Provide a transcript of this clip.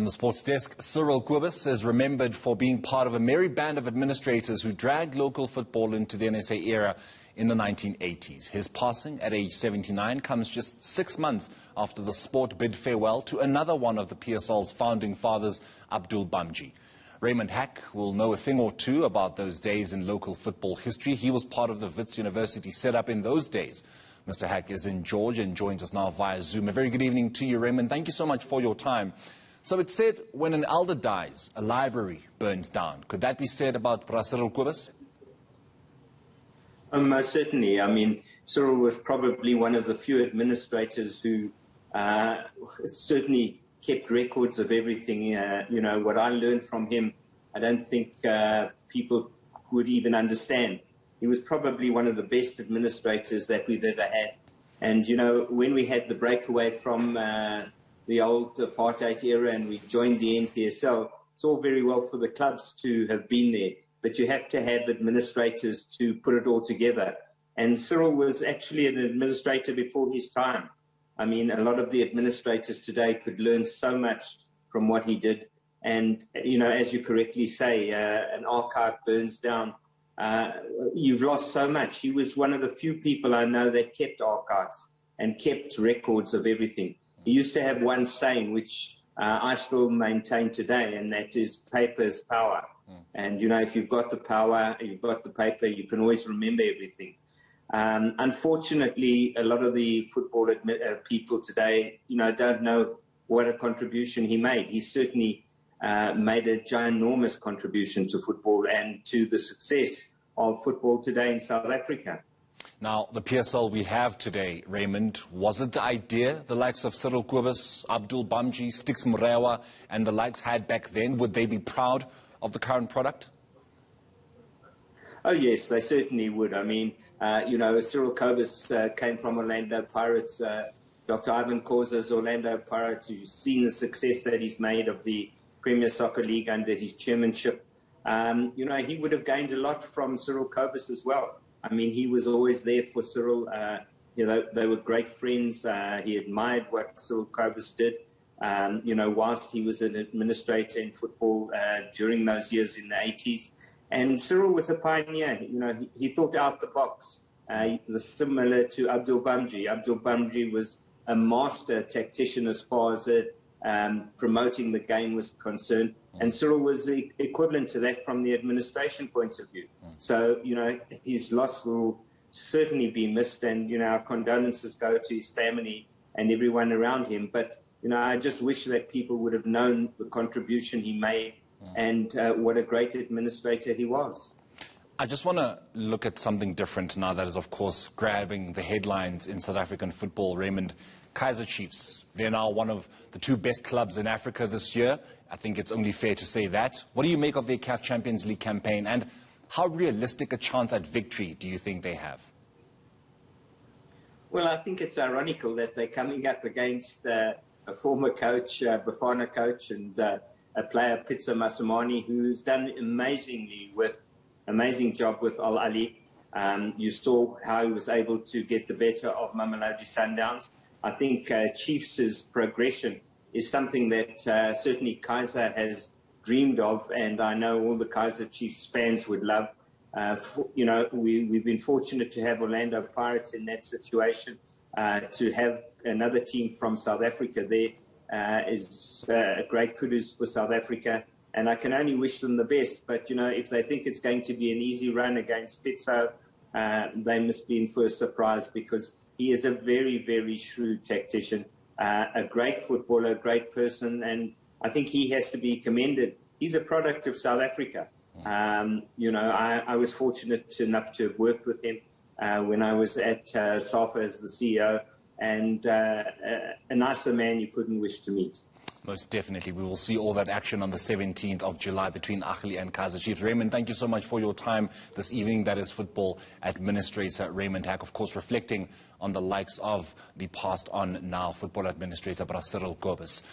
On the sports desk, Cyril Kobus is remembered for being part of a merry band of administrators who dragged local football into the eNCA era in the 1980s. His passing at age 79 comes just 6 months after the sport bid farewell to another one of the PSL's founding fathers, Arthur Bwanakawa. Raymond Hack will know a thing or two about those days in local football history. He was part of the Wits University set up in those days. Mr. Hack is in Georgia and joins us now via Zoom. A very good evening to you, Raymond. Thank you so much for your time. So it's said when an elder dies, a library burns down. Could that be said about Cyril Kobus? Most certainly. I mean, Cyril was probably one of the few administrators who certainly kept records of everything. You know, what I learned from him, I don't think people would even understand. He was probably one of the best administrators that we've ever had. And, you know, when we had the breakaway from the old apartheid era and we joined the NPSL, it's all very well for the clubs to have been there, but you have to have administrators to put it all together. And Cyril was actually an administrator before his time. I mean, a lot of the administrators today could learn so much from what he did. And, you know, as you correctly say, an archive burns down. You've lost so much. He was one of the few people I know that kept archives and kept records of everything. He used to have one saying, which I still maintain today, and that is paper is power. And, you know, if you've got the power, you've got the paper, you can always remember everything. Unfortunately, a lot of the football people today, you know, don't know what a contribution he made. He certainly made a ginormous contribution to football and to the success of football today in South Africa. Now, the PSL we have today, Raymond, was it the idea the likes of Cyril Kobus, Arthur Bwanakawa, Sticks Mrewa and the likes had back then? Would they be proud of the current product? Oh, yes, they certainly would. I mean, you know, Cyril Kobus came from Orlando Pirates. Dr. Ivan Causa's Orlando Pirates, who's seen the success that he's made of the Premier Soccer League under his chairmanship. You know, he would have gained a lot from Cyril Kobus as well. I mean, he was always there for Cyril. You know, they were great friends. He admired what Cyril Kobus did. You know, whilst he was an administrator in football during those years in the 80s. And Cyril was a pioneer. You know, he thought out the box, similar to Arthur Bwanakawa. Arthur Bwanakawa was a master tactician as far as promoting the game was concerned. And Cyril was the equivalent to that from the administration point of view. So, you know, his loss will certainly be missed. And, you know, our condolences go to his family and everyone around him. But, you know, I just wish that people would have known the contribution he made and what a great administrator he was. I just want to look at something different now that is, of course, grabbing the headlines in South African football, Raymond. Kaizer Chiefs, they're now one of the 2 best clubs in Africa this year. I think it's only fair to say that. What do you make of their CAF Champions League campaign, and how realistic a chance at victory do you think they have? Well, I think it's ironical that they're coming up against a former coach, Bafana coach, and a player, Pitso Masimane, who's done amazing job with Al Ali. You saw how he was able to get the better of Mamelodi Sundowns. I think Chiefs' progression is something that certainly Kaizer has dreamed of, and I know all the Kaizer Chiefs fans would love. You know, we've been fortunate to have Orlando Pirates in that situation. To have another team from South Africa there is a great kudos for South Africa, and I can only wish them the best. But, you know, if they think it's going to be an easy run against Pitso, they must be in for a surprise, because he is a very, very shrewd tactician, a great footballer, a great person, and I think he has to be commended. He's a product of South Africa. You know, I was fortunate enough to have worked with him when I was at SAFA as the CEO, and a nicer man you couldn't wish to meet. Most definitely. We will see all that action on the 17th of July between Achli and Kaizer Chiefs. Raymond, thank you so much for your time this evening. That is football administrator Raymond Hack, of course, reflecting on the likes of the passed on now football administrator Cyril Kobus.